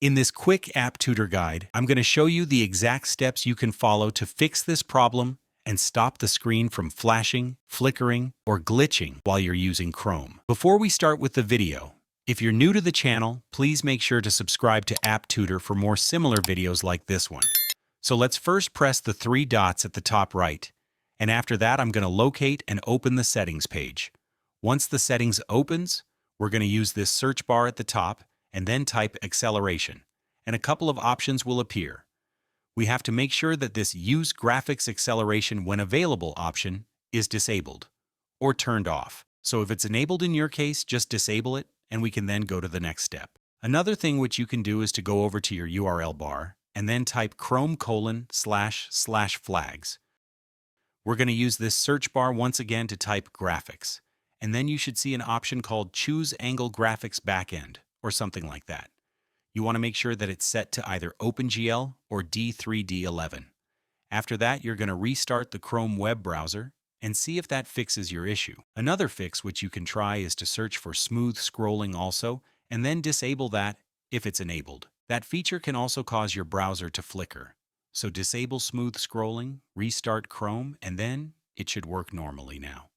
In this quick App Tutor guide, I'm going to show you the exact steps you can follow to fix this problem and stop the screen from flashing, flickering, or glitching while you're using Chrome. Before we start with the video, if you're new to the channel, please make sure to subscribe to App Tutor for more similar videos like this one. So let's first press the three dots at the top right, and after that I'm going to locate and open the settings page. Once the settings opens, we're going to use this search bar at the top and then type acceleration, and a couple of options will appear. We have to make sure that this Use Graphics Acceleration When Available option is disabled or turned off. So if it's enabled in your case, just disable it, and we can then go to the next step. Another thing which you can do is to go over to your URL bar and then type Chrome://flags. We're going to use this search bar once again to type graphics, and then you should see an option called Choose Angle Graphics Backend, or something like that. You want to make sure that it's set to either OpenGL or D3D11. After that, you're going to restart the Chrome web browser and see if that fixes your issue. Another fix which you can try is to search for smooth scrolling also, and then disable that if it's enabled. That feature can also cause your browser to flicker. So disable smooth scrolling, restart Chrome, and then it should work normally now.